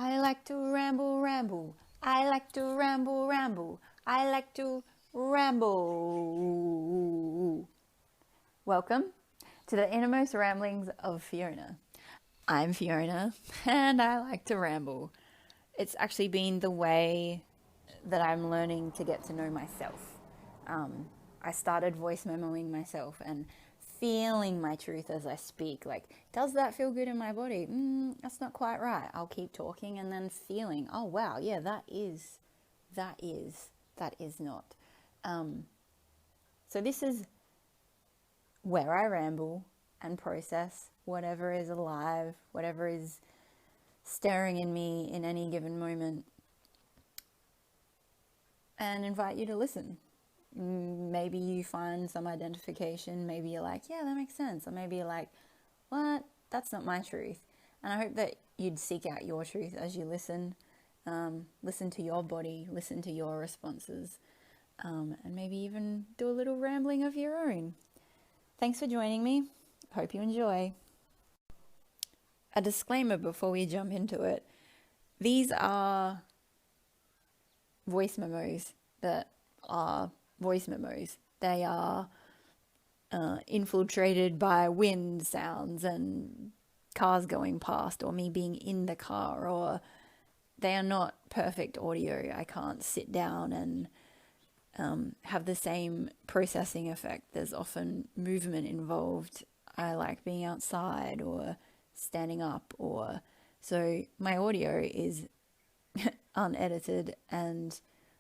I like to ramble, ramble. I like to ramble, ramble. I like to ramble. Welcome to the innermost ramblings of Fiona. I'm Fiona and I like to ramble. It's actually been the way that I'm learning to get to know myself. I started voice memoing myself and feeling my truth as I speak. Like, does that feel good in my body? That's not quite right. I'll keep talking and then feeling, oh wow, yeah, that is not. So this is where I ramble and process whatever is alive, whatever is staring in me in any given moment, and invite you to listen. Maybe you find some identification. Maybe you're like, yeah, that makes sense. Or maybe you're like, what? That's not my truth. And I hope that you'd seek out your truth as you listen. Listen to your body, listen to your responses, and maybe even do a little rambling of your own. Thanks for joining me. Hope you enjoy. A disclaimer before we jump into it. These are voice memos that are voice memos. They are infiltrated by wind sounds and cars going past, or me being in the car, or they are not perfect audio. I can't sit down and have the same processing effect. There's often movement involved. I like being outside or standing up, or so my audio is unedited and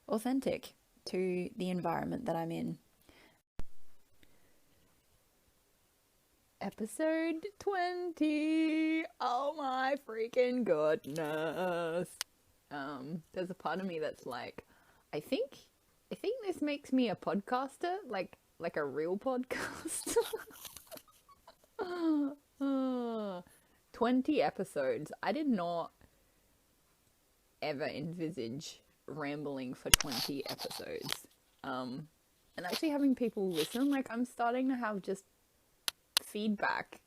authentic to the environment that I'm in. Episode 20. Oh my freaking goodness. There's a part of me that's like, I think this makes me a podcaster, like a real podcast. 20 episodes. I did not ever envisage rambling for 20 episodes. And actually having people listen, like I'm starting to have just feedback,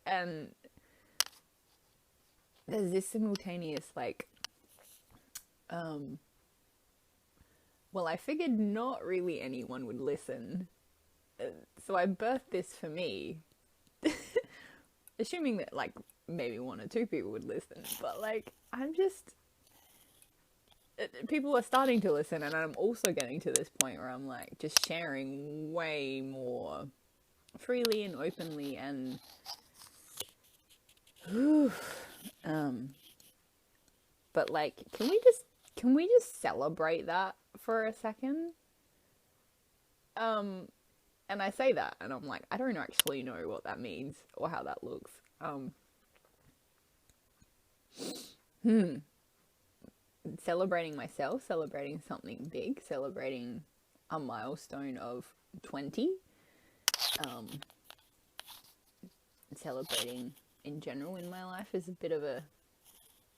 and there's this simultaneous like, well, I figured not really anyone would listen. So I birthed this for me, assuming that like maybe one or two people would listen, but like people are starting to listen, and I'm also getting to this point where I'm like just sharing way more freely and openly, and but like, can we just celebrate that for a second? And I say that and I'm like, I don't actually know what that means or how that looks. Celebrating myself, celebrating something big, celebrating a milestone of 20, celebrating in general in my life is a bit of a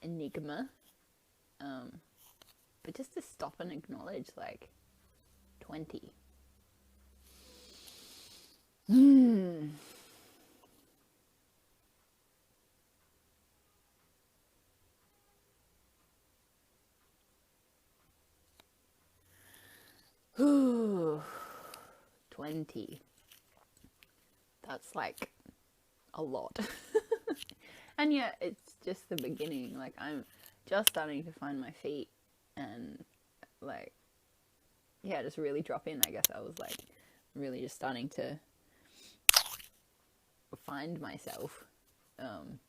enigma, but just to stop and acknowledge like 20. Ooh, 20. That's like a lot. And yet it's just the beginning. Like, I'm just starting to find my feet and like, yeah, just really drop in. I guess I was like really just starting to find myself. I'm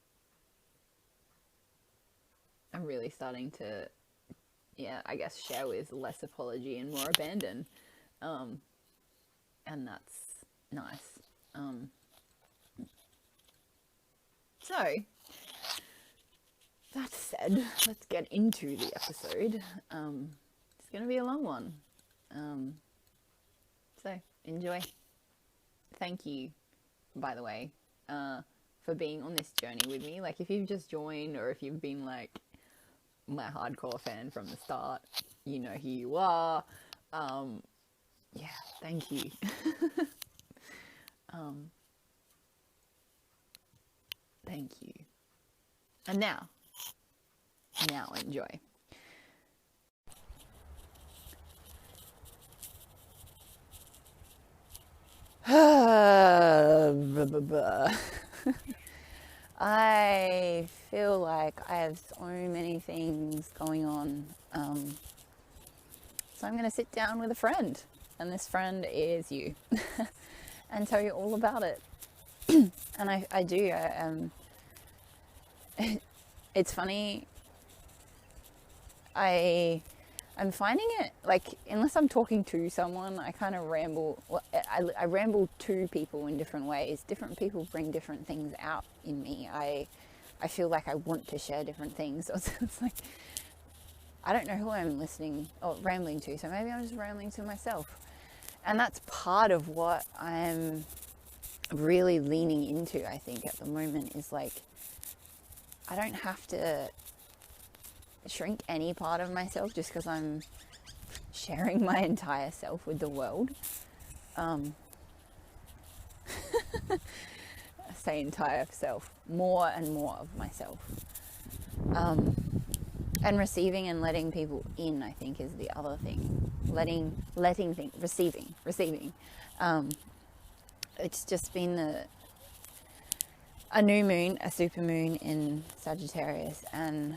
really starting to, yeah, I guess share with less apology and more abandon. And that's nice. So, that said, let's get into the episode. It's going to be a long one. So, enjoy. Thank you, by the way, for being on this journey with me. Like, if you've just joined, or if you've been like my hardcore fan from the start, you know who you are. Yeah, thank you. Thank you. And now, Now enjoy. I feel like I have so many things going on. So I'm going to sit down with a friend, and this friend is you, and tell you all about it. And I do. It's funny. I'm finding it, like, unless I'm talking to someone, I kind of ramble. Well, I ramble to people in different ways. Different people bring different things out in me. I feel like I want to share different things. So it's like, I don't know who I'm listening or rambling to, so maybe I'm just rambling to myself. And that's part of what I'm really leaning into, I think, at the moment, is like, I don't have to shrink any part of myself just because I'm sharing my entire self with the world. I say entire self, more and more of myself. And receiving and letting people in, I think, is the other thing. Letting things, receiving. It's just been a new moon, a super moon in Sagittarius, and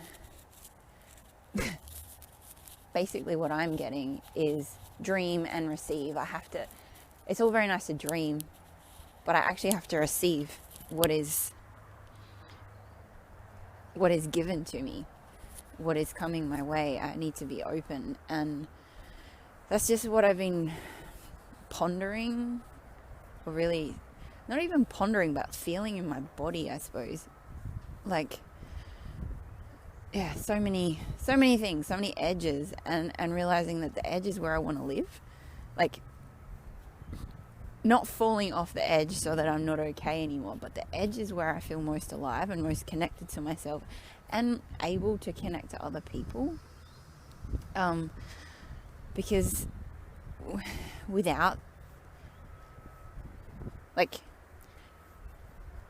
basically what I'm getting is dream and receive. It's all very nice to dream, but I actually have to receive what is given to me, what is coming my way. I need to be open, and that's just what I've been pondering, or really not even pondering, but feeling in my body, I suppose. Like, yeah, so many things, so many edges, and realizing that the edge is where I want to live. Like, not falling off the edge so that I'm not okay anymore, but the edge is where I feel most alive and most connected to myself and able to connect to other people. Because without, like,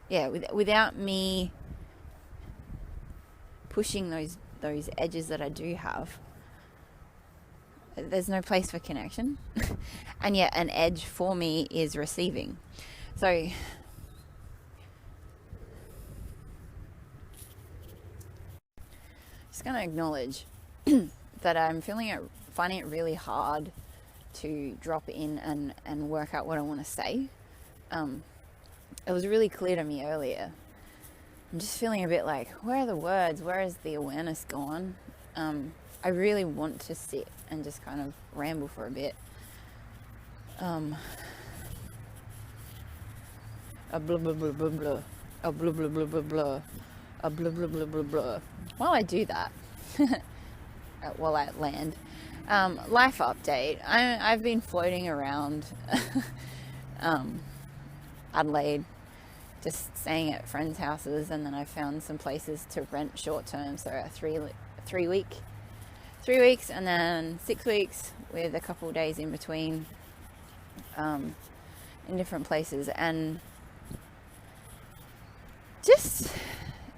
yeah, without me pushing those edges that I do have, there's no place for connection. And yet an edge for me is receiving. So just going to acknowledge that I'm finding it really hard to drop in and work out what I want to say. It was really clear to me earlier. I'm just feeling a bit like, where are the words? Where is the awareness gone? I really want to sit and just kind of ramble for a bit. A blah blah blah blah blah. A blah blah blah blah blah. A blah blah blah blah blah. While I do that, while I land, life update. I've been floating around Adelaide, just staying at friends' houses, and then I found some places to rent short term, so a 3 weeks and then 6 weeks with a couple of days in between, in different places, and just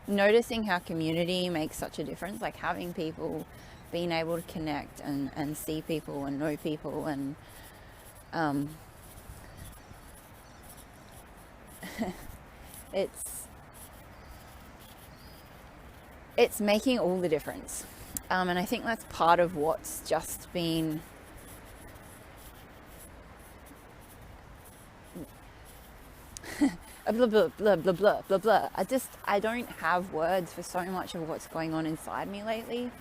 noticing how community makes such a difference, like having people, being able to connect and see people and know people, and it's making all the difference. And I think that's part of what's just been blah, blah, blah, blah, blah, blah, blah. I don't have words for so much of what's going on inside me lately.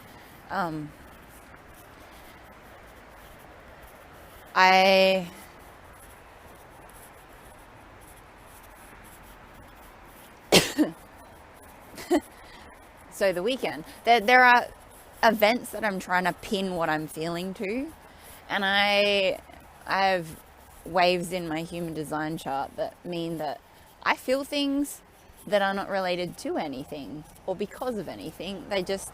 So the weekend, there are events that I'm trying to pin what I'm feeling to, and I have waves in my human design chart that mean that I feel things that are not related to anything or because of anything. They just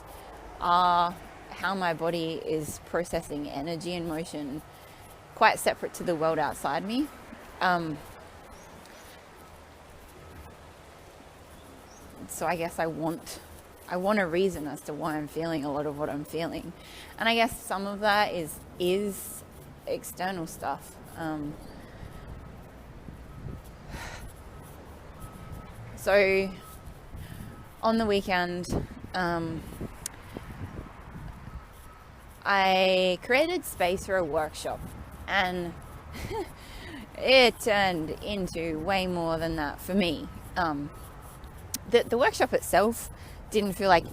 are how my body is processing energy and motion, quite separate to the world outside me. So I guess I want I want a reason as to why I'm feeling a lot of what I'm feeling. And I guess some of that is external stuff. So on the weekend, I created space for a workshop, and it turned into way more than that for me. The workshop itself didn't feel like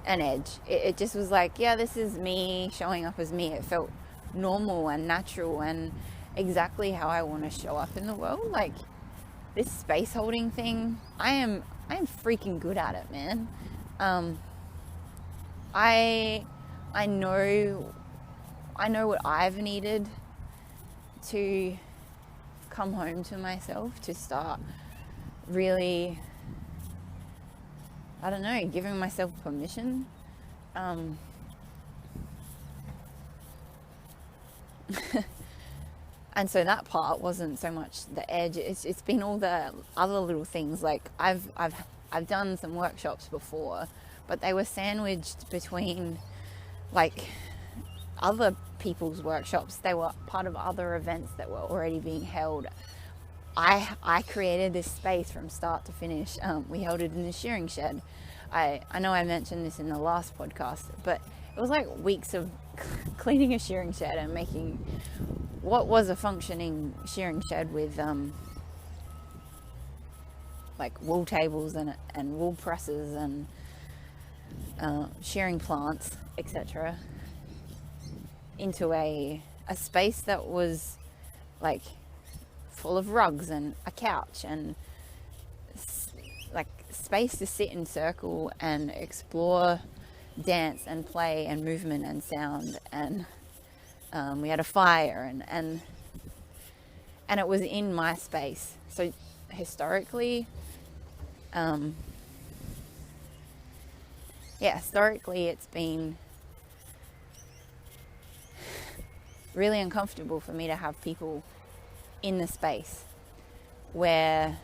an edge. It just was like, yeah, this is me showing up as me. It felt normal and natural and exactly how I want to show up in the world. Like this space holding thing, I am freaking good at it, man. I know what I've needed to come home to myself, to start really, I don't know, giving myself permission. And so that part wasn't so much the edge. It's been all the other little things. Like I've done some workshops before, but they were sandwiched between like other people's workshops. They were part of other events that were already being held. I created this space from start to finish. We held it in the shearing shed. I know I mentioned this in the last podcast, but it was like weeks of cleaning a shearing shed and making what was a functioning shearing shed with like wool tables and wool presses and shearing plants, etc., into a space that was like full of rugs and a couch and like space to sit in circle and explore dance and play and movement and sound, and we had a fire and it was in my space. So historically it's been really uncomfortable for me to have people in the space where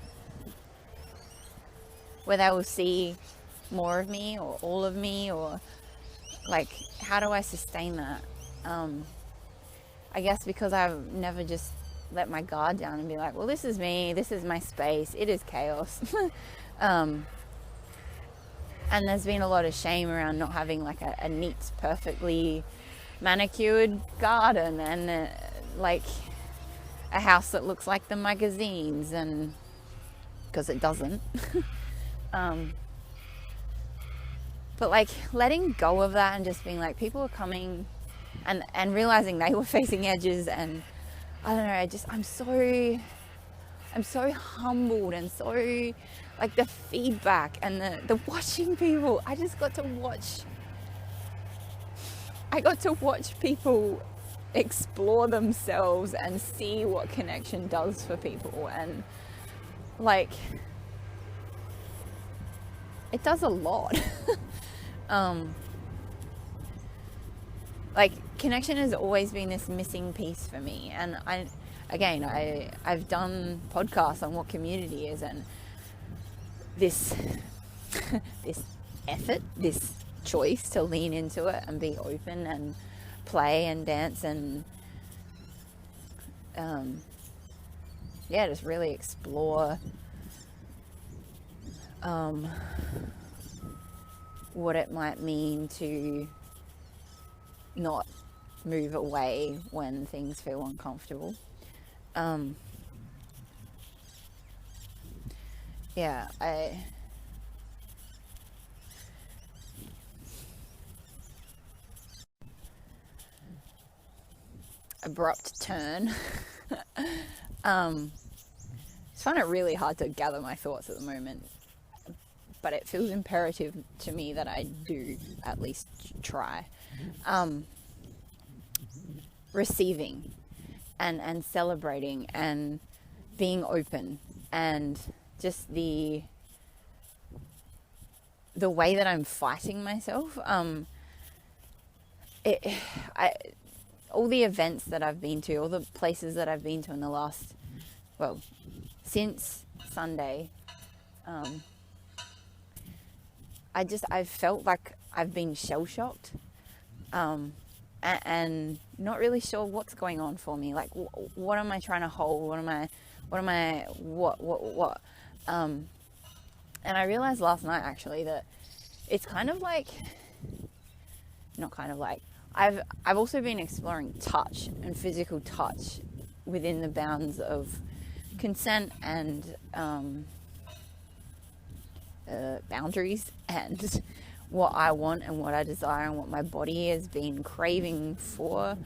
they will see more of me or all of me, or like, how do I sustain that? I guess because I've never just let my guard down and be like, well, this is me, this is my space, it is chaos. And there's been a lot of shame around not having like a neat, perfectly manicured garden and like a house that looks like the magazines, and because it doesn't. But like letting go of that and just being like, people are coming and realizing they were facing edges, and I don't know, I'm so humbled, and so like the feedback and the watching people. I got to watch people explore themselves and see what connection does for people, and like it does a lot. Like connection has always been this missing piece for me, and I've done podcasts on what community is, and this effort, this choice to lean into it and be open and play and dance and just really explore what it might mean to not move away when things feel uncomfortable. I abrupt turn. It's finding it really hard to gather my thoughts at the moment, but it feels imperative to me that I do at least try. Receiving and celebrating and being open, and just the way that I'm fighting myself. All the events that I've been to, all the places that I've been to in the last, since Sunday, I've felt like I've been shell-shocked, and not really sure what's going on for me. Like, what am I trying to hold? What? And I realized last night, actually, that it's kind of like, not kind of like, I've also been exploring touch and physical touch within the bounds of consent and boundaries, and what I want and what I desire and what my body has been craving for,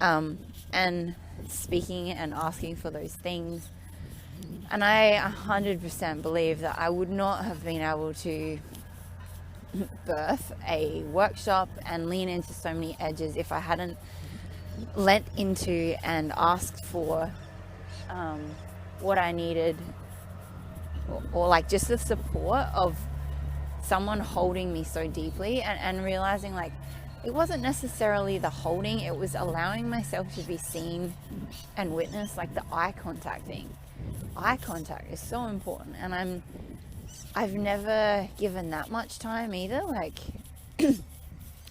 and speaking and asking for those things. And I 100% believe that I would not have been able to birth a workshop and lean into so many edges if I hadn't let into and asked for what I needed, or like just the support of someone holding me so deeply, and realizing like it wasn't necessarily the holding, it was allowing myself to be seen and witnessed. Like the eye contact thing. Eye contact is so important, and I've never given that much time either, like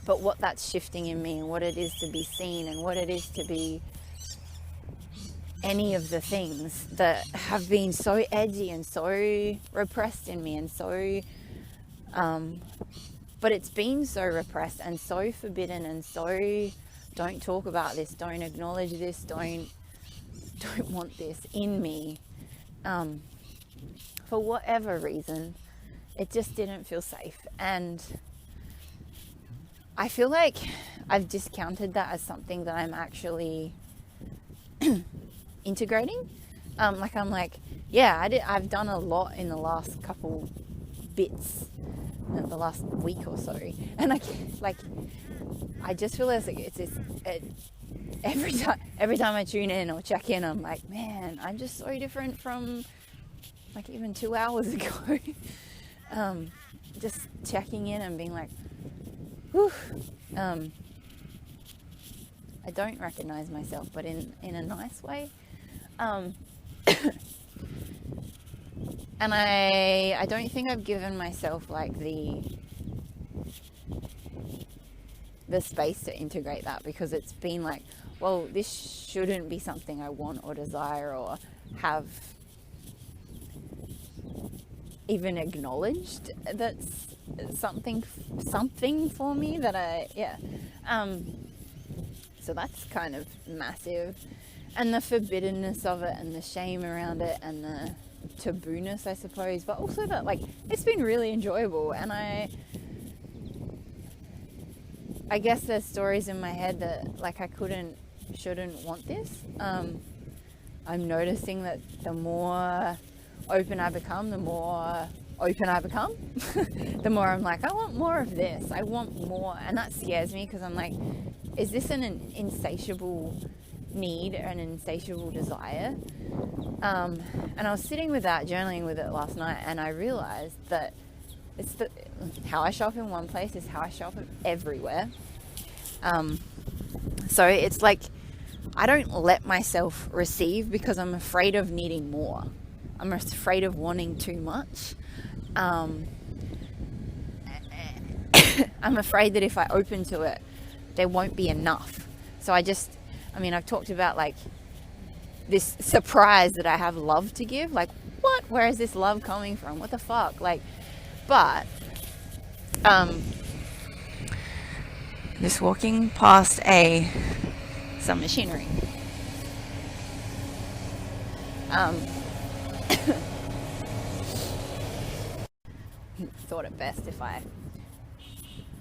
but what that's shifting in me, and what it is to be seen, and what it is to be any of the things that have been so edgy and so repressed in me, and so but it's been so repressed and so forbidden, and so don't talk about this, don't acknowledge this, don't want this in me, for whatever reason. It just didn't feel safe, and I feel like I've discounted that as something that I'm actually integrating. Like I'm like, yeah, I've done a lot in the last couple bits, the last week or so, and I just feel like every time I tune in or check in, I'm like, man, I'm just so different from like even 2 hours ago. Just checking in and being like, whew. I don't recognize myself, but in a nice way. And I don't think I've given myself like the space to integrate that, because it's been like, well, this shouldn't be something I want or desire or have even acknowledged. That's something for me that so that's kind of massive, and the forbiddenness of it, and the shame around it, and the tabooness, I suppose, but also that like it's been really enjoyable. And I guess there's stories in my head that like I shouldn't want this. I'm noticing that the more open I become, the more I'm like, I want more of this, I want more. And that scares me, because I'm like, is this an insatiable need, an insatiable desire? And I was sitting with that, journaling with it last night, and I realized that it's how I show up in one place is how I show up everywhere. So it's like I don't let myself receive because I'm afraid of needing more. I'm afraid of wanting too much. I'm afraid that if I open to it, there won't be enough. So I've talked about like this surprise that I have love to give. Like, what? Where is this love coming from? What the fuck? Like, but just walking past some machinery. Thought it best if I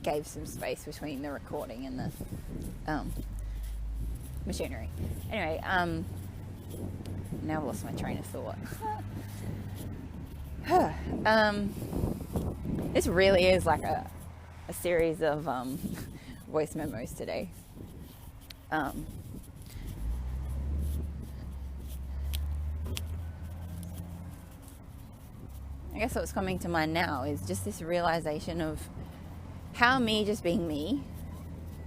gave some space between the recording and the machinery. Anyway, now I've lost my train of thought. This really is like a series of voice memos today. I guess what's coming to mind now is just this realization of how me just being me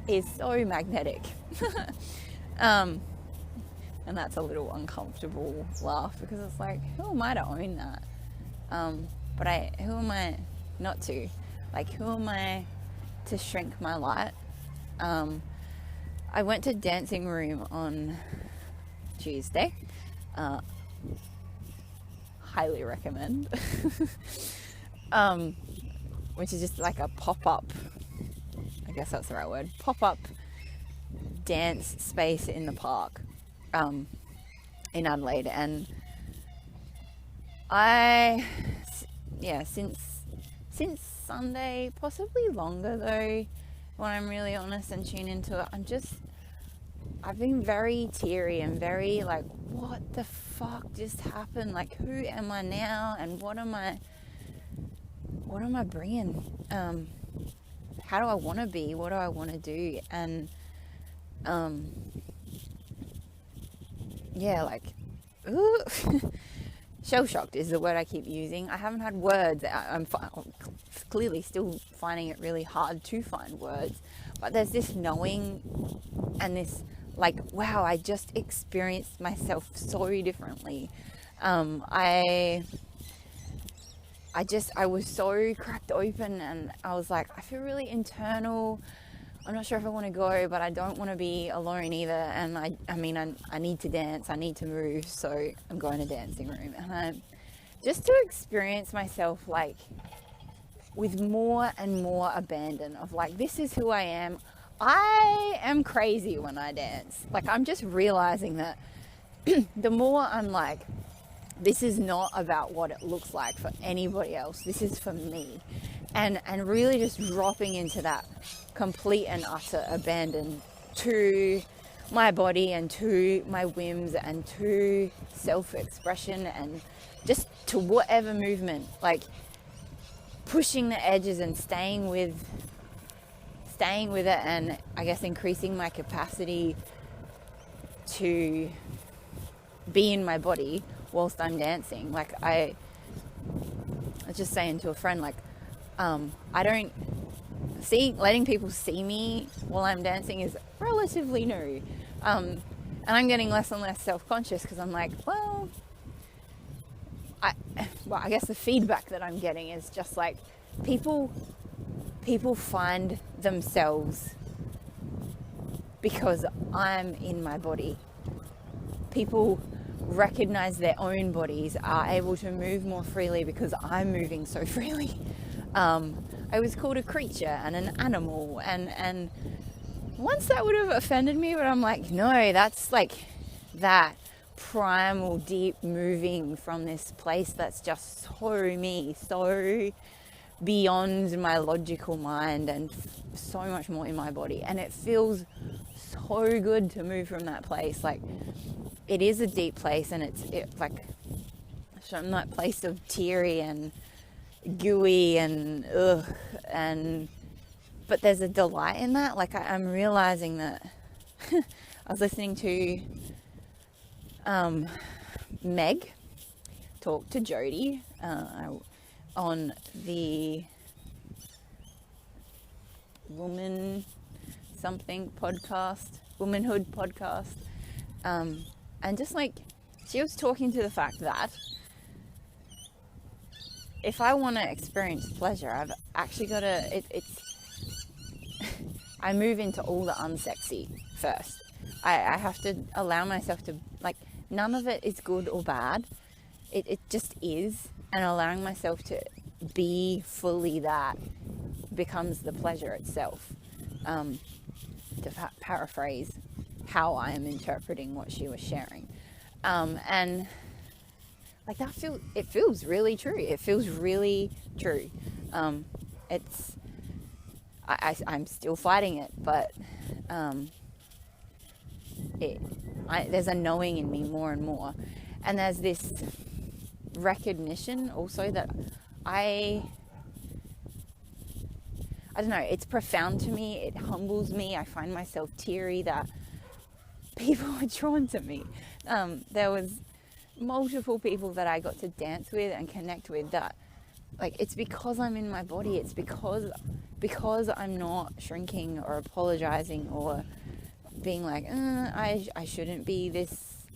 is so magnetic. And that's a little uncomfortable laugh, because it's like, who am I to own that? But who am I not to? Like, who am I to shrink my light? I went to dancing room on Tuesday. Highly recommend. Which is just like a pop-up, I guess that's the right word, pop-up dance space in the park in Adelaide. And since Sunday, possibly longer though, when I'm really honest and tune into it, I've been very teary and very like, what the fuck just happened? Like, who am I now? And what am I bringing? How do I want to be? What do I want to do? And shell shocked is the word I keep using. I haven't had words. I'm clearly still finding it really hard to find words, but there's this knowing and this like, wow, I just experienced myself so differently. I was so cracked open, and I was like, I feel really internal. I'm not sure if I want to go, but I don't want to be alone either. And I need to dance, I need to move, so I'm going to dancing room. And just to experience myself like with more and more abandon of like, this is who I am. I am crazy when I dance. Like, I'm just realizing that the more I'm like, this is not about what it looks like for anybody else. This is for me. And really just dropping into that complete and utter abandon to my body and to my whims and to self-expression and just to whatever movement, like pushing the edges and staying with it, and I guess increasing my capacity to be in my body whilst I'm dancing. Like, I was just saying to a friend, like, I don't see, letting people see me while I'm dancing is relatively new. And I'm getting less and less self-conscious because I'm like, well, I guess the feedback that I'm getting is just like, people find themselves because I'm in my body. People recognize their own bodies, are able to move more freely because I'm moving so freely. I was called a creature and an animal, and once that would have offended me, but I'm like, no, that's like that primal, deep moving from this place that's just so me, so beyond my logical mind, and so much more in my body. And it feels so good to move from that place. Like, it is a deep place, and it's like from that place of teary and gooey and but there's a delight in that. Like, I'm realizing that I was listening to Meg talk to Jody on the womanhood podcast, and just like, she was talking to the fact that if I want to experience pleasure, I've actually got to, I move into all the unsexy first. I have to allow myself to, like, none of it is good or bad. It just is. And allowing myself to be fully that becomes the pleasure itself. To paraphrase how I am interpreting what she was sharing. And like, it feels really true. It feels really true. I'm still fighting it, but there's a knowing in me more and more. And there's this recognition also that I don't know, it's profound to me. It humbles me. I find myself teary that people are drawn to me. There was multiple people that I got to dance with and connect with that, like, it's because I'm in my body. It's because I'm not shrinking or apologizing or being like, I shouldn't be this,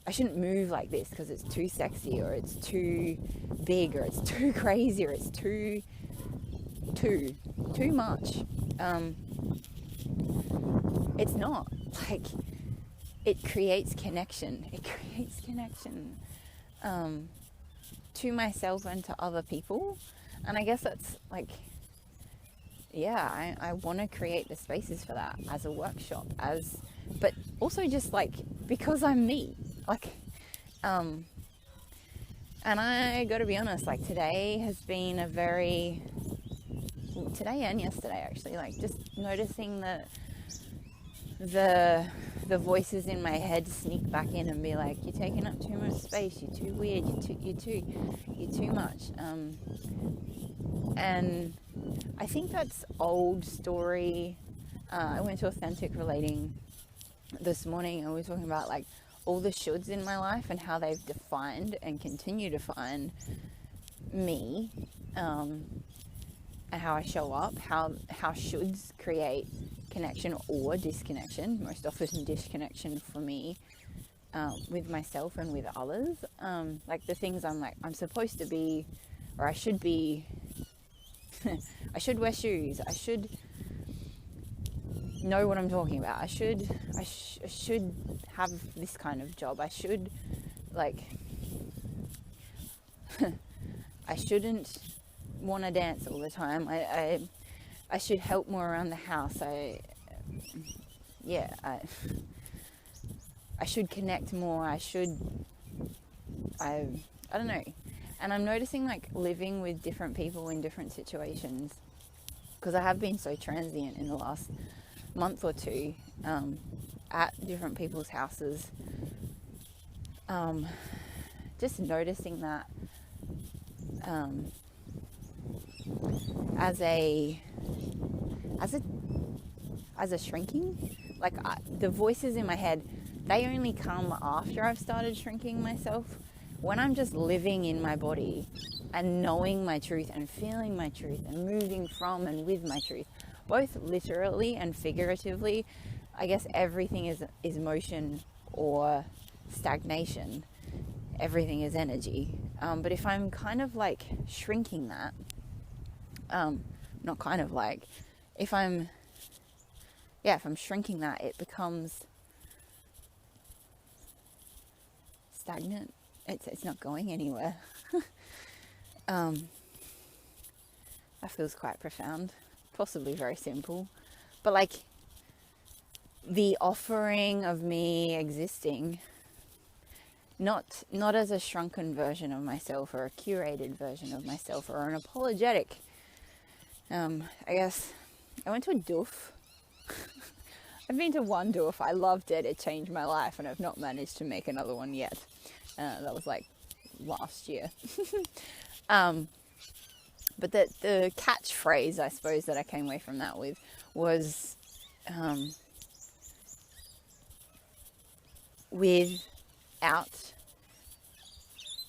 I shouldn't move like this because it's too sexy, or it's too big, or it's too crazy, or it's too too much. It's not. Like, it creates connection. It creates connection to myself and to other people. And I guess that's like, yeah, I want to create the spaces for that as a workshop, but also just like because I'm me. Like, and I got to be honest, like today has been today and yesterday actually, like just noticing that the voices in my head sneak back in and be like, you're taking up too much space, you're too weird, you're too much. And I think that's old story. I went to Authentic Relating this morning and we were talking about like all the shoulds in my life and how they've defined and continue to define me, and how I show up, how shoulds create connection or disconnection, most often disconnection for me, with myself and with others. Like the things I'm supposed to be, or I should be, I should wear shoes, I should know what I'm talking about, I should have this kind of job, I should like, I shouldn't want to dance all the time, I should help more around the house, I should connect more, I don't know. And I'm noticing like living with different people in different situations, because I have been so transient in the last month or two, at different people's houses, just noticing that as a shrinking, like the voices in my head, they only come after I've started shrinking myself. When I'm just living in my body and knowing my truth and feeling my truth and moving from and with my truth, both literally and figuratively, I guess everything is motion or stagnation. Everything is energy. But if I'm kind of like shrinking that, not kind of like, if I'm shrinking that, it becomes stagnant. It's not going anywhere. That feels quite profound, possibly very simple, but like the offering of me existing, not as a shrunken version of myself or a curated version of myself or an apologetic. I guess I went to a doof. I've been to one doof. I loved it. It changed my life, and I've not managed to make another one yet. That was like last year. But the catchphrase, I suppose, that I came away from that with was without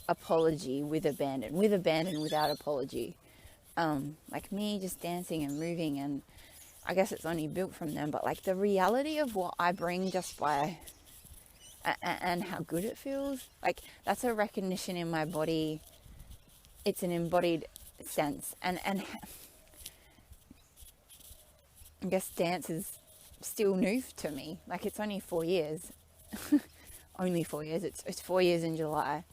apology, with abandon, without apology. Like me just dancing and moving, and I guess it's only built from them, but like the reality of what I bring just by and how good it feels, like that's a recognition in my body. It's an embodied sense, and I guess dance is still new to me. Like it's only 4 years. Only 4 years. It's 4 years in July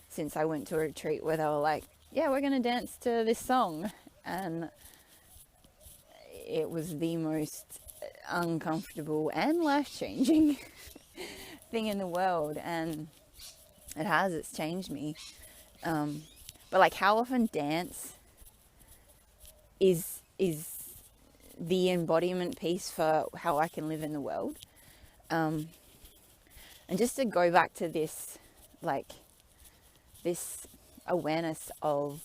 since I went to a retreat where they were like, yeah, we're going to dance to this song. And it was the most uncomfortable and life-changing thing in the world. And it's changed me. But like how often dance is the embodiment piece for how I can live in the world. And just to go back to this, like this awareness of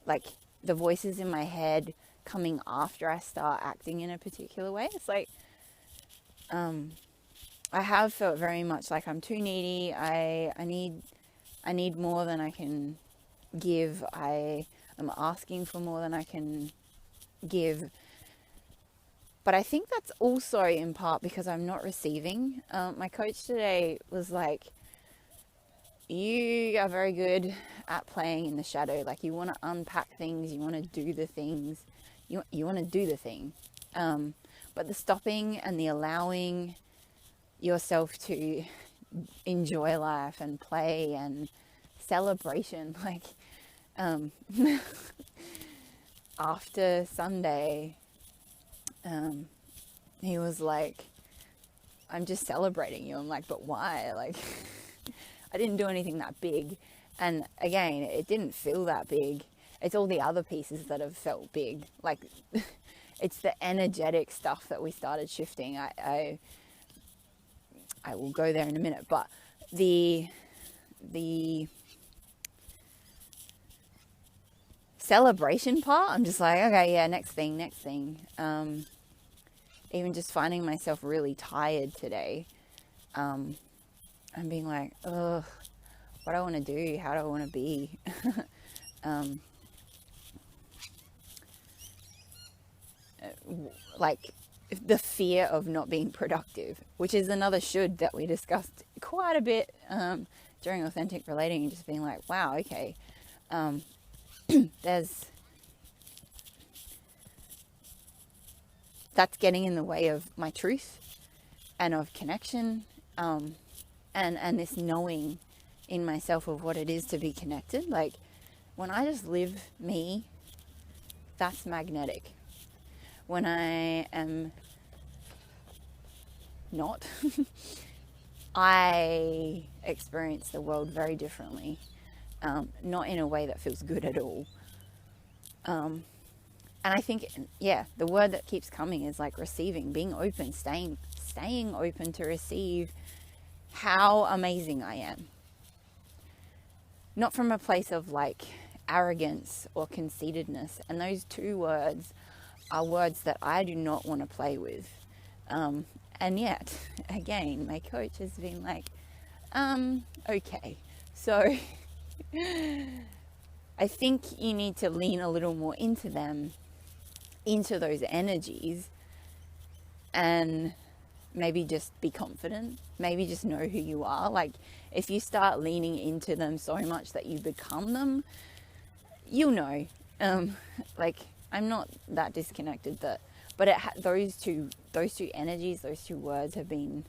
like the voices in my head coming after I start acting in a particular way. It's like, I have felt very much like I'm too needy. I need more than I can give. I am asking for more than I can give. But I think that's also in part because I'm not receiving. My coach today was like, you are very good at playing in the shadow. Like, you want to unpack things, you want to do the things, you want to do the thing. But the stopping and the allowing yourself to enjoy life and play and celebration, like, after Sunday, he was like, I'm just celebrating you. I'm like, but why? Like, I didn't do anything that big. And again, it didn't feel that big. It's all the other pieces that have felt big. Like, it's the energetic stuff that we started shifting. I will go there in a minute, but the celebration part, I'm just like, okay, yeah, next thing. Even just finding myself really tired today, and being like, ugh, what do I want to do? How do I want to be? Like, the fear of not being productive, which is another should that we discussed quite a bit during authentic relating, and just being like, wow, okay, that's getting in the way of my truth and of connection, and this knowing in myself of what it is to be connected. Like, when I just live me, that's magnetic. When I am not, I experience the world very differently, not in a way that feels good at all. And I think, yeah, the word that keeps coming is like receiving, being open, staying open to receive how amazing I am. Not from a place of like arrogance or conceitedness. And those two words are words that I do not want to play with. And yet, again, my coach has been like, okay. So I think you need to lean a little more into them, into those energies, and maybe just be confident, maybe just know who you are. Like, if you start leaning into them so much that you become them, you'll know. Like, I'm not that disconnected, but those two energies, those two words have been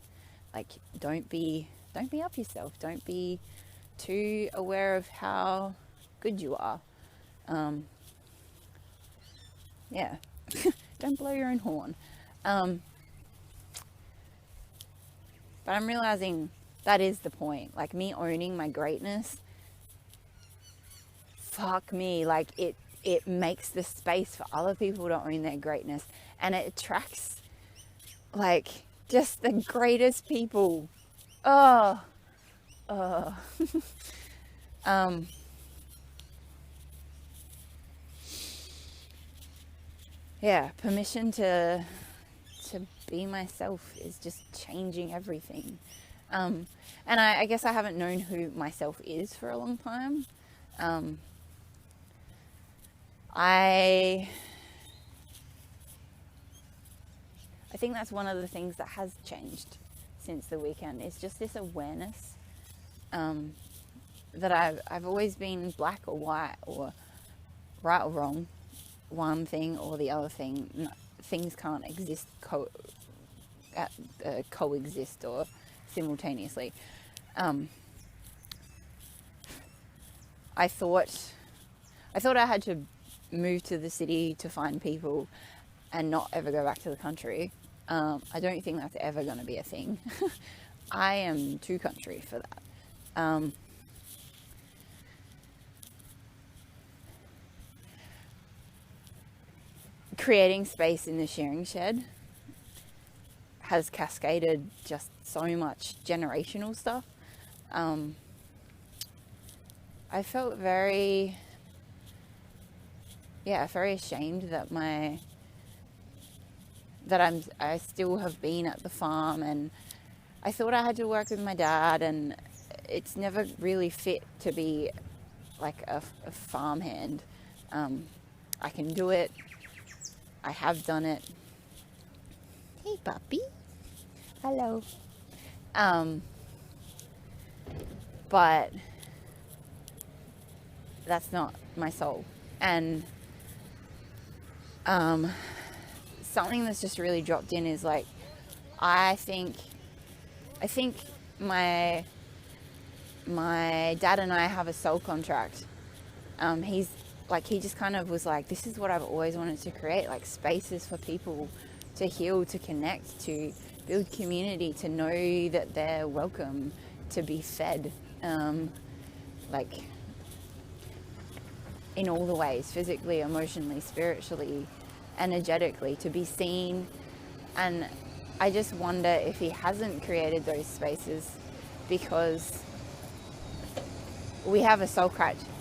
like, don't be up yourself, don't be too aware of how good you are. Yeah, don't blow your own horn. But I'm realizing that is the point. Like, me owning my greatness, fuck me, like it makes the space for other people to own their greatness, and it attracts like just the greatest people. Yeah, permission to be myself is just changing everything. And I guess I haven't known who myself is for a long time. I think that's one of the things that has changed since the weekend. It's just this awareness that I've always been black or white, or right or wrong, one thing or the other thing. No, things can't exist coexist or simultaneously. I thought I had to move to the city to find people and not ever go back to the country. I don't think that's ever going to be a thing. I am too country for that. Creating space in the sharing shed has cascaded just so much generational stuff. I felt very ashamed that I still have been at the farm, and I thought I had to work with my dad, and it's never really fit to be like a farmhand. I can do it. I have done it. Hey, puppy. Hello. But that's not my soul. And something that's just really dropped in is like, I think my dad and I have a soul contract. He just kind of was like, this is what I've always wanted to create, like spaces for people to heal, to connect, to build community, to know that they're welcome, to be fed, like in all the ways, physically, emotionally, spiritually, energetically, to be seen. And I just wonder if he hasn't created those spaces because we have a soul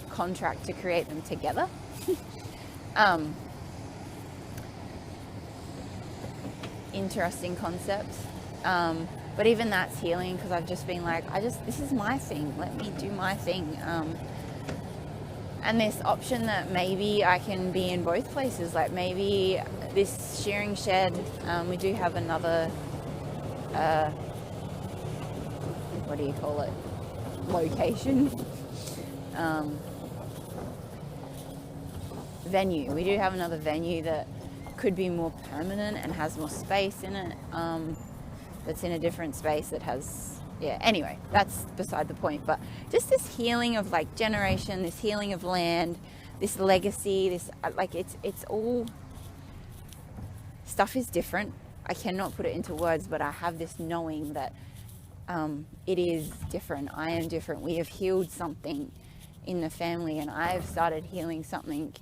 contract to create them together. Interesting concept. But even that's healing, because I've just been like, this is my thing, let me do my thing. And this option that maybe I can be in both places, like maybe this shearing shed, we do have another, what do you call it, location, venue. We do have another venue that could be more permanent and has more space in it, that's in a different space that has, anyway, that's beside the point. But just this healing of like generation, this healing of land, this legacy, this like it's all, stuff is different. I cannot put it into words, but I have this knowing that it is different. I am different. We have healed something in the family, and I've started healing something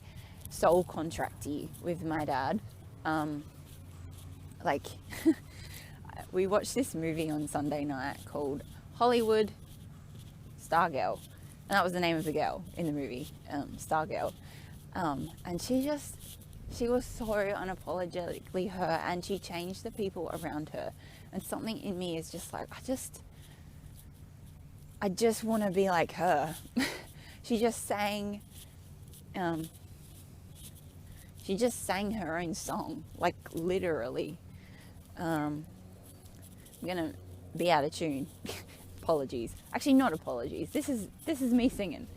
soul contracty with my dad. Like we watched this movie on Sunday night called Hollywood Stargirl, and that was the name of the girl in the movie, Stargirl. And she was so unapologetically her, and she changed the people around her. And something in me is just like, I just want to be like her. She just sang her own song, like literally. I'm gonna be out of tune. Apologies. Actually, not apologies. This is me singing.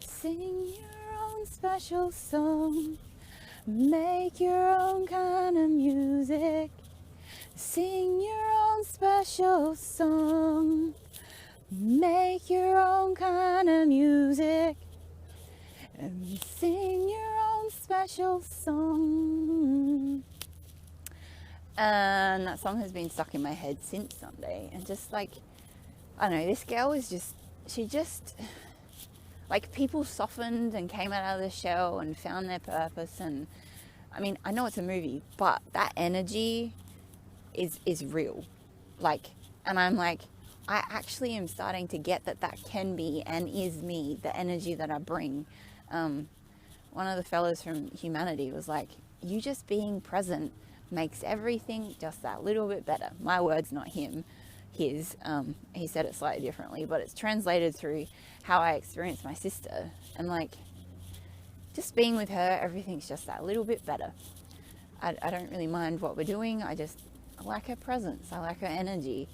Sing your own special song. Make your own kind of music. Sing your own special song. Make your own kind of music. And sing your own special song. And that song has been stuck in my head since Sunday. And just like, I don't know, this girl was she just, like, people softened and came out of the shell and found their purpose. And I mean, I know it's a movie, but that energy is real. Like, and I'm like, I actually am starting to get that can be and is me, the energy that I bring. One of the fellows from Humanity was like, you just being present makes everything just that little bit better. My words, not him, his. He said it slightly differently, but it's translated through how I experience my sister. And like, just being with her, everything's just that little bit better. I don't really mind what we're doing. I like her presence. I like her energy.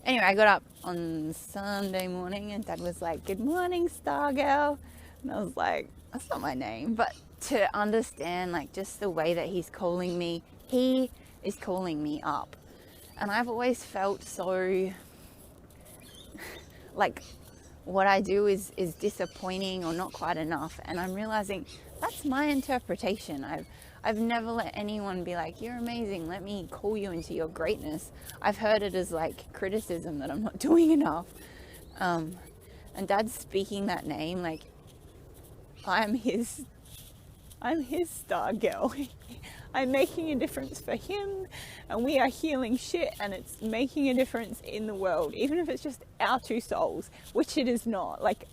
Anyway, I got up on Sunday morning and Dad was like, good morning, Stargirl. And I was like, that's not my name. But to understand, like, just the way that he's calling me, he is calling me up. And I've always felt so, like, what I do is disappointing or not quite enough. And I'm realizing that's my interpretation. I've never let anyone be like, you're amazing, let me call you into your greatness. I've heard it as like criticism that I'm not doing enough. And Dad's speaking that name, like, I'm his star girl. I'm making a difference for him, and we are healing shit, and it's making a difference in the world, even if it's just our two souls, which it is not. Like,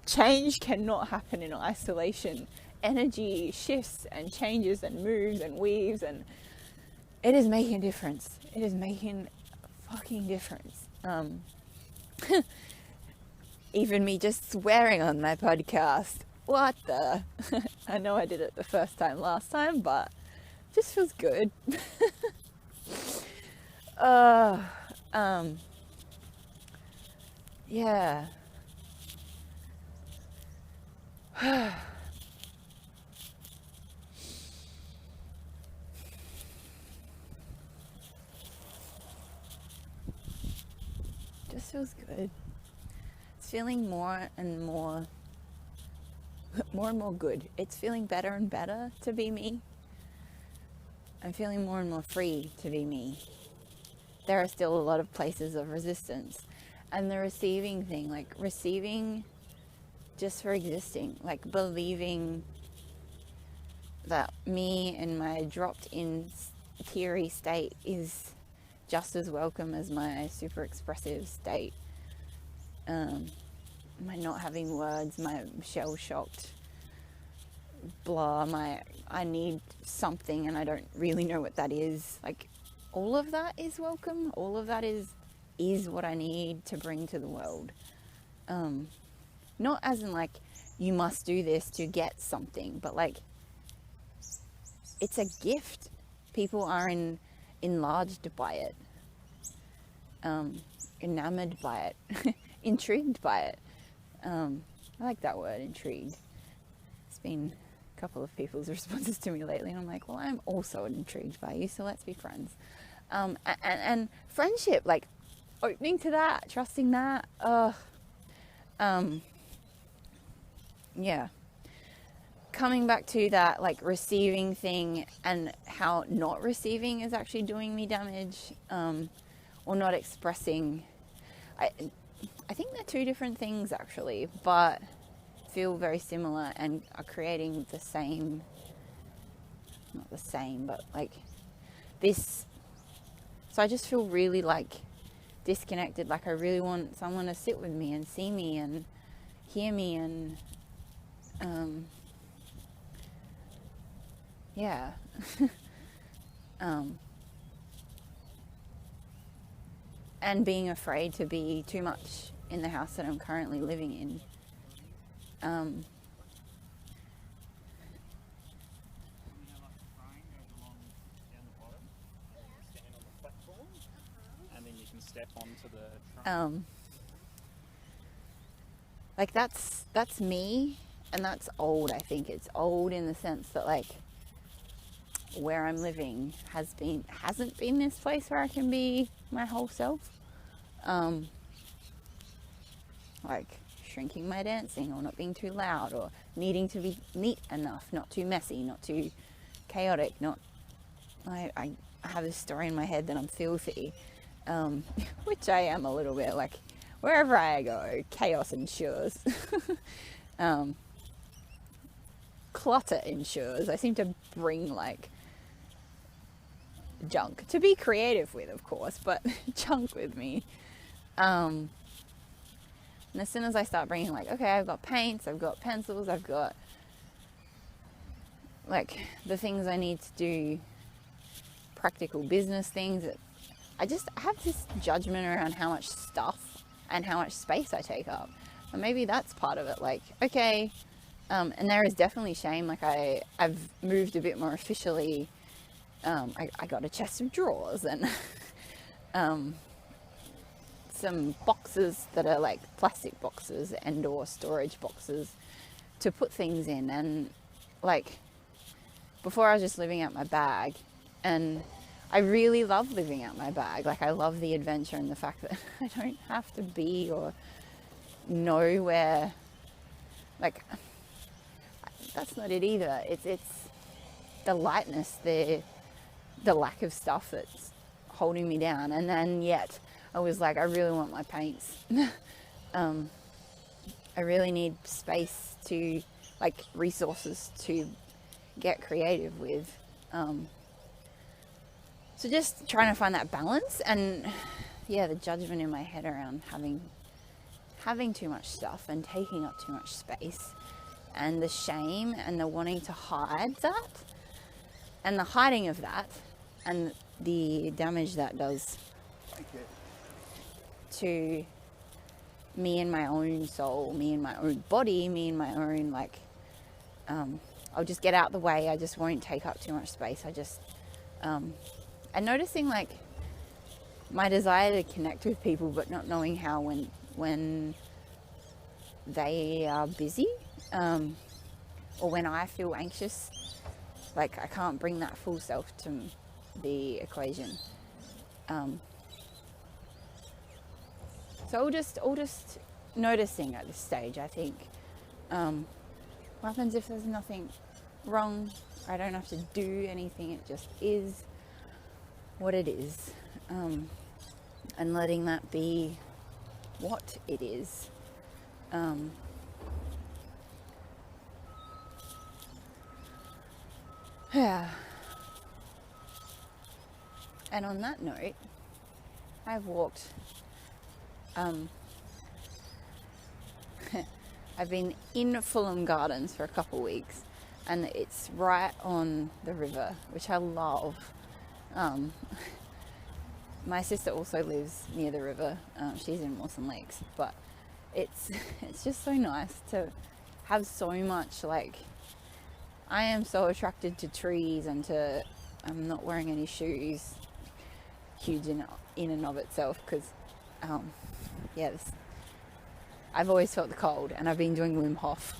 change cannot happen in isolation. Energy shifts and changes and moves and weaves, and it is making a difference. It is making a fucking difference. Even me just swearing on my podcast. What the? I know I did it the first time last time, but it just feels good. Uh, yeah. Just feels good. It's feeling more and more good. It's feeling better and better to be me. I'm feeling more and more free to be me. There are still a lot of places of resistance. And the receiving thing, like receiving just for existing, like believing that me and my dropped in teary state is just as welcome as my super expressive state. My not having words, my shell shocked blah, my I need something and I don't really know what that is. Like all of that is welcome. All of that is what I need to bring to the world. Not as in like you must do this to get something, but like it's a gift. People are enlarged by it, enamored by it, intrigued by it. I like that word, intrigued. It's been a couple of people's responses to me lately, and I'm like, well, I'm also intrigued by you, so let's be friends. And friendship, like opening to that, trusting that. Yeah. Coming back to that, like receiving thing, and how not receiving is actually doing me damage, or not expressing. I think they're two different things actually, but feel very similar and are creating the same, not the same, but like this. So I just feel really like disconnected. Like I really want someone to sit with me and see me and hear me and, yeah. And being afraid to be too much in the house that I'm currently living in. Like that's me, and that's old. I think it's old in the sense that like where I'm living hasn't been this place where I can be my whole self. Like shrinking my dancing, or not being too loud, or needing to be neat enough, not too messy, not too chaotic, not I have this story in my head that I'm filthy, which I am a little bit. Like wherever I go, chaos ensures. Clutter ensures. I seem to bring like junk to be creative with, of course, but junk with me. And as soon as I start bringing like, okay, I've got paints, I've got pencils, I've got like the things I need to do, practical business things, I just have this judgment around how much stuff and how much space I take up. And maybe that's part of it. Like, okay, and there is definitely shame. Like I've moved a bit more officially. I got a chest of drawers and some boxes that are like plastic boxes and or storage boxes to put things in. And like before I was just living out my bag, and I really love living out my bag. Like I love the adventure and the fact that I don't have to be or know where, like that's not it either. It's the lightness, the lack of stuff that's holding me down. And then yet I was like, I really want my paints. I really need space to, like, resources to get creative with. So just trying to find that balance, and yeah, the judgment in my head around having too much stuff and taking up too much space, and the shame and the wanting to hide that, and the hiding of that, and the damage that does to me and my own soul, me and my own body, me and my own, like, I'll just get out the way. I just won't take up too much space. I just, and noticing, like, my desire to connect with people, but not knowing how when they are busy, or when I feel anxious. Like, I can't bring that full self to the equation. So all just noticing at this stage, I think. What happens if there's nothing wrong? I don't have to do anything. It just is what it is. And letting that be what it is. Yeah. And on that note, I've walked, I've been in Fulham Gardens for a couple of weeks, and it's right on the river, which I love. My sister also lives near the river. She's in Mawson Lakes, but it's just so nice to have so much, like, I am so attracted to trees and to, I'm not wearing any shoes, huge in and of itself, because I've always felt the cold, and I've been doing Wim Hof,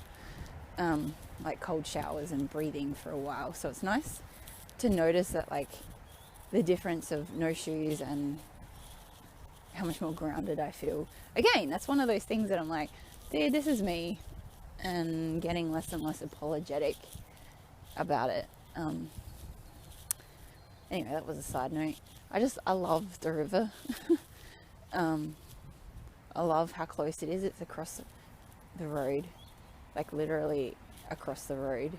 like cold showers and breathing for a while. So it's nice to notice that, like, the difference of no shoes and how much more grounded I feel. Again, that's one of those things that I'm like, dude, this is me, and getting less and less apologetic about it. Anyway, that was a side note. I love the river. I love how close it is. It's across the road, like literally across the road.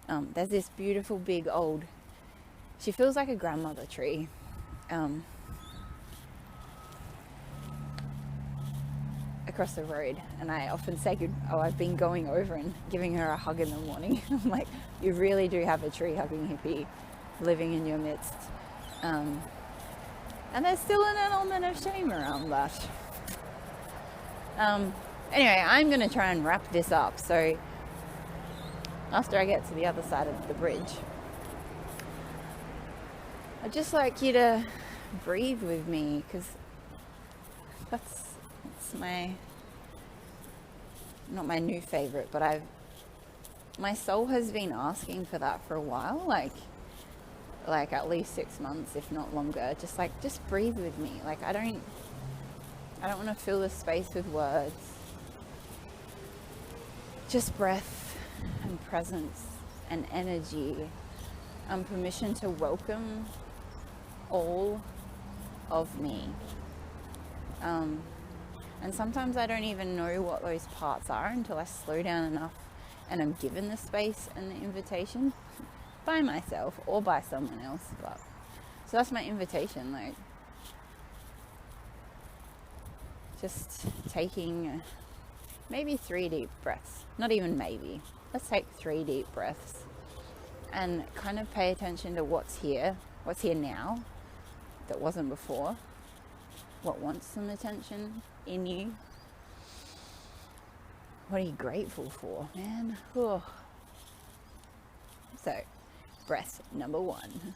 There's this beautiful big old, she feels like a grandmother tree. Across the road, and I often say, I've been going over and giving her a hug in the morning. I'm like, you really do have a tree hugging hippie living in your midst. And there's still an element of shame around that. Anyway, I'm going to try and wrap this up. So after I get to the other side of the bridge, I'd just like you to breathe with me, because that's my, not my new favorite, but my soul has been asking for that for a while, like at least 6 months, if not longer. Just breathe with me. Like, I don't want to fill the space with words. Just breath and presence and energy, and permission to welcome all of me. And sometimes I don't even know what those parts are until I slow down enough and I'm given the space and the invitation by myself or by someone else. But so that's my invitation, like, just taking maybe 3 deep breaths. Not even maybe. Let's take 3 deep breaths and kind of pay attention to what's here now that wasn't before. What wants some attention in you? What are you grateful for, man? Oh. So, breath number 1.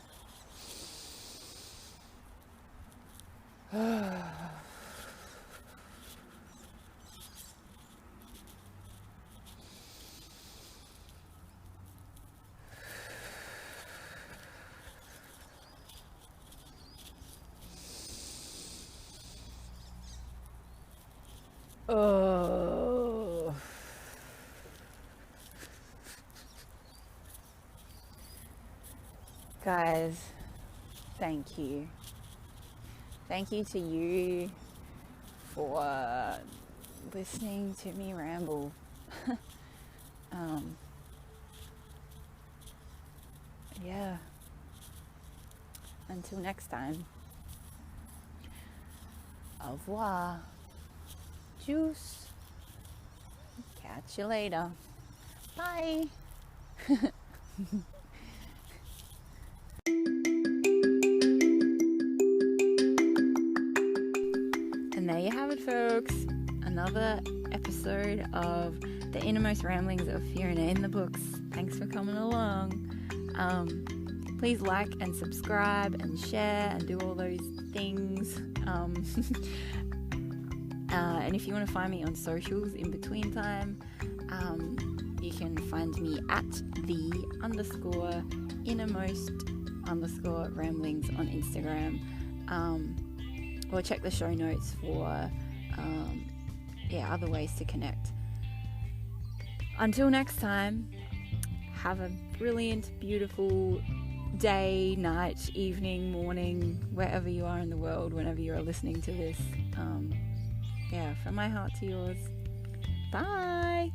Oh. Guys, thank you. Thank you to you for listening to me ramble. Yeah. Until next time. Au revoir. Juice. Catch you later. Bye. And there you have it, folks. Another episode of The Innermost Ramblings of Fiona in the Books. Thanks for coming along. Please like and subscribe and share and do all those things. And if you want to find me on socials in between time, you can find me at _innermost_ramblings on Instagram, or check the show notes for other ways to connect. Until next time, have a brilliant, beautiful day, night, evening, morning, wherever you are in the world, whenever you are listening to this. From my heart to yours. Bye.